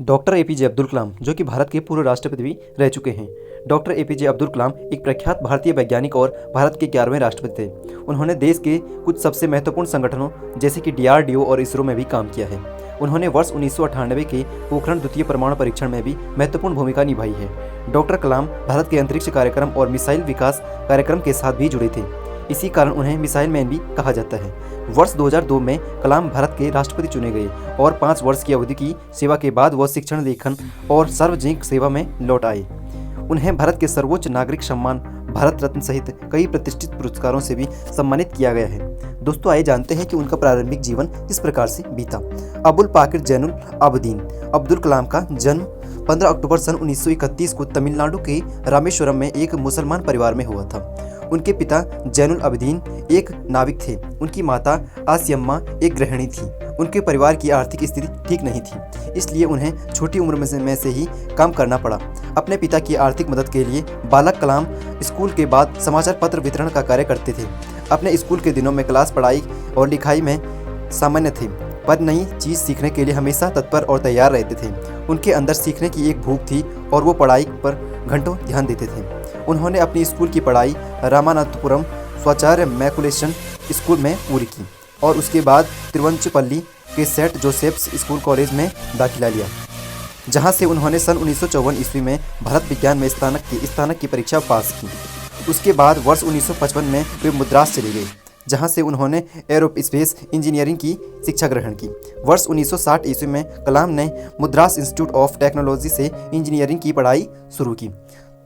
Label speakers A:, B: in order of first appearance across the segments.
A: Doctor APJ Abdul Kalam जो कि भारत के पूर्व राष्ट्रपति भी रह चुके हैं। डॉक्टर एपीजे अब्दुल कलाम एक प्रख्यात भारतीय वैज्ञानिक और भारत के 11वें राष्ट्रपति थे। उन्होंने देश के कुछ सबसे महत्वपूर्ण संगठनों जैसे कि डीआरडीओ और इसरो में भी काम किया है। उन्होंने वर्ष 1998 के पोखरण द्वितीय परमाणु परीक्षण में भी महत्वपूर्ण भूमिका निभाई है। डॉक्टर कलाम भारत के अंतरिक्ष कार्यक्रम और मिसाइल विकास कार्यक्रम के साथ भी जुड़े थे। इसी कारण उन्हें मिसाइल मैन भी कहा जाता है। वर्ष 2002 में कलाम भारत के राष्ट्रपति चुने गए और 5 वर्ष की अवधि की सेवा के बाद वह शिक्षण, लेखन और सार्वजनिक सेवा में लौट आए। उन्हें भारत के सर्वोच्च नागरिक सम्मान भारत रत्न सहित कई प्रतिष्ठित पुरस्कारों से भी सम्मानित किया गया है। दोस्तों, आइए जानते हैं कि उनका प्रारंभिक जीवन किस प्रकार से बीता। अबुल पाकिर जैनुल आबदीन अब्दुल कलाम का जन्म 15 अक्टूबर सन 1931 को तमिलनाडु के रामेश्वरम में एक मुसलमान परिवार में हुआ था। उनके पिता जैनुल आबदीन एक नाविक थे। उनकी माता आसियम्मा एक गृहिणी थी। उनके परिवार की आर्थिक स्थिति ठीक नहीं थी, इसलिए उन्हें छोटी उम्र में से ही काम करना पड़ा। अपने पिता की आर्थिक मदद के लिए बालक कलाम स्कूल के बाद समाचार पत्र वितरण का कार्य करते थे। अपने स्कूल के दिनों में क्लास पढ़ाई और लिखाई में सामान्य थे, पर नई चीज़ सीखने के लिए हमेशा तत्पर और तैयार रहते थे। उनके अंदर सीखने की एक भूख थी और वो पढ़ाई पर घंटों ध्यान देते थे। उन्होंने अपनी स्कूल की पढ़ाई रामानाथपुरम स्वाचार्य मैकुलेशन स्कूल में पूरी की और उसके बाद तिरुवंचपल्ली के सेंट जोसेफ्स स्कूल कॉलेज में दाखिला लिया, जहां से उन्होंने सन 1954 ईस्वी में भारत विज्ञान में स्नातक की परीक्षा पास की। उसके बाद वर्ष 1955 में वे मद्रास चले गए, जहां से उन्होंने एरोस्पेस इंजीनियरिंग की शिक्षा ग्रहण की। वर्ष 1960 ईस्वी में कलाम ने मद्रास इंस्टीट्यूट ऑफ टेक्नोलॉजी से इंजीनियरिंग की पढ़ाई शुरू की।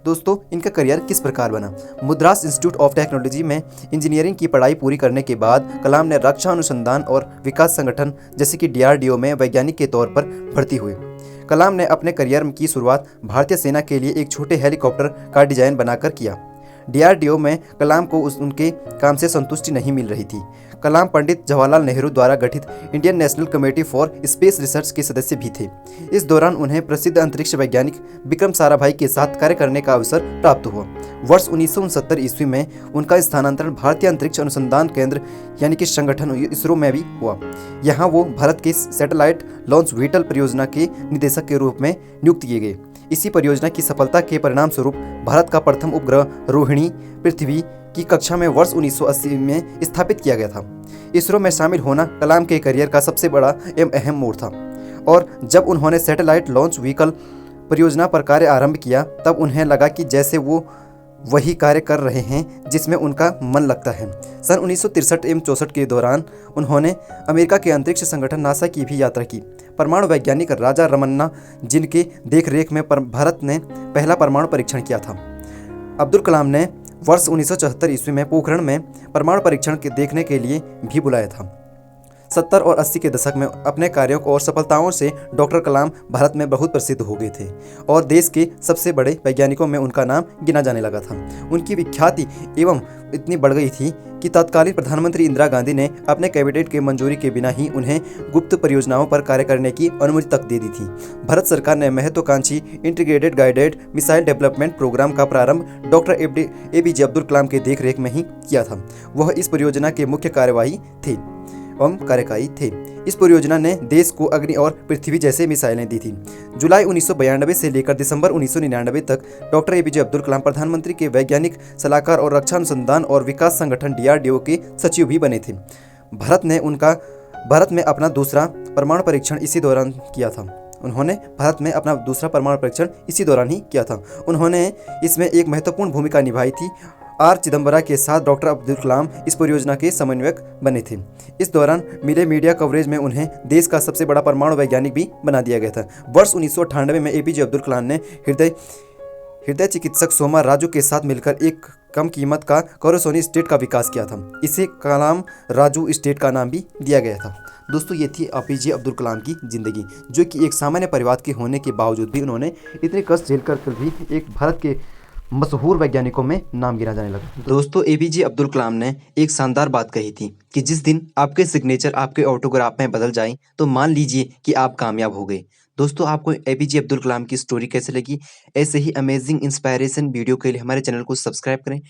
A: दोस्तों, इनका करियर किस प्रकार बना। मद्रास इंस्टीट्यूट ऑफ टेक्नोलॉजी में इंजीनियरिंग की पढ़ाई पूरी करने के बाद कलाम ने रक्षा अनुसंधान और विकास संगठन जैसे कि डीआरडीओ में वैज्ञानिक के तौर पर भर्ती हुए। कलाम ने अपने करियर की शुरुआत भारतीय सेना के लिए एक छोटे हेलीकॉप्टर का डिजाइन बनाकर किया। डीआरडीओ में कलाम को उनके काम से संतुष्टि नहीं मिल रही थी। कलाम पंडित जवाहरलाल नेहरू द्वारा गठित Indian national committee for space research के सदस्य भी थे। इस दौरान उन्हें प्रसिद्ध अंतरिक्ष वैज्ञानिक विक्रम साराभाई के साथ कार्य करने का अवसर प्राप्त हुआ। वर्ष 1969 ईस्वी में उनका स्थानांतरण भारतीय अंतरिक्ष अनुसंधान केंद्र यानी कि संगठन इसरो में भी हुआ। यहाँ वो भारत के सैटेलाइट लॉन्च व्हीकल परियोजना के निदेशक के रूप में नियुक्त किए गए। इसी परियोजना की सफलता के परिणाम स्वरूप भारत का प्रथम उपग्रह रोहिणी पृथ्वी की कक्षा में वर्ष 1980 में स्थापित किया गया था। इसरो में शामिल होना कलाम के करियर का सबसे बड़ा एवं अहम मोड़ था और जब उन्होंने सैटेलाइट लॉन्च व्हीकल परियोजना पर कार्य आरंभ किया, तब उन्हें लगा कि जैसे वो वही कार्य कर रहे हैं जिसमें उनका मन लगता है। सन 1963 एवं 64 के दौरान उन्होंने अमेरिका के अंतरिक्ष संगठन नासा की भी यात्रा की। परमाणु वैज्ञानिक राजा रमन्ना जिनके देखरेख में भारत ने पहला परमाणु परीक्षण किया था। अब्दुल कलाम ने वर्ष 1974 ईस्वी में पोखरण में परमाणु परीक्षण के देखने के लिए भी बुलाया था। 70 और 80 के दशक में अपने कार्यों और सफलताओं से डॉक्टर कलाम भारत में बहुत प्रसिद्ध हो गए थे और देश के सबसे बड़े वैज्ञानिकों में उनका नाम गिना जाने लगा था। उनकी विख्याति एवं इतनी बढ़ गई थी कि तत्कालीन प्रधानमंत्री इंदिरा गांधी ने अपने कैबिनेट के मंजूरी के बिना ही उन्हें गुप्त परियोजनाओं पर कार्य करने की अनुमति तक दे दी थी। भारत सरकार ने महत्वाकांक्षी integrated guided missile development programme का प्रारंभ डॉक्टर एपीजे अब्दुल कलाम के देखरेख में ही किया था। वह इस परियोजना के मुख्य कार्यकारी थे। इस परियोजना ने देश को अग्नि और पृथ्वी जैसे मिसाइलें दी थी। जुलाई 1992 से लेकर दिसंबर 1999 तक डॉक्टर एपीजे अब्दुल कलाम प्रधानमंत्री के वैज्ञानिक सलाहकार और रक्षा अनुसंधान और विकास संगठन डीआरडीओ के सचिव भी बने थे। भारत में अपना दूसरा परमाणु परीक्षण इसी दौरान किया था। उन्होंने इसमें एक महत्वपूर्ण भूमिका निभाई थी। आर चिदम्बरा के साथ डॉक्टर अब्दुल कलाम इस परियोजना के समन्वयक बने थे। इस दौरान मिले मीडिया कवरेज में उन्हें देश का सबसे बड़ा परमाणु वैज्ञानिक भी बना दिया गया था। वर्ष 1998 में एपीजे अब्दुल कलाम ने हृदय चिकित्सक सोमा राजू के साथ मिलकर एक कम कीमत का कोरोसोनी स्टेट का विकास किया था। इसे कलाम राजू स्टेट का नाम भी दिया गया था। दोस्तों, ये थी एपीजे अब्दुल कलाम की ज़िंदगी, जो कि एक सामान्य परिवार के होने के बावजूद भी उन्होंने इतने कष्ट झेल कर भी एक भारत के मशहूर वैज्ञानिकों में नाम गिना जाने लगा। दोस्तों, एपीजे अब्दुल कलाम ने एक शानदार बात कही थी कि जिस दिन आपके सिग्नेचर आपके ऑटोग्राफ में बदल जाए तो मान लीजिए कि आप कामयाब हो गए। दोस्तों, आपको एपीजे अब्दुल कलाम की स्टोरी कैसे लगी? ऐसे ही अमेजिंग इंस्पायरेशन वीडियो के लिए हमारे चैनल को सब्सक्राइब करें।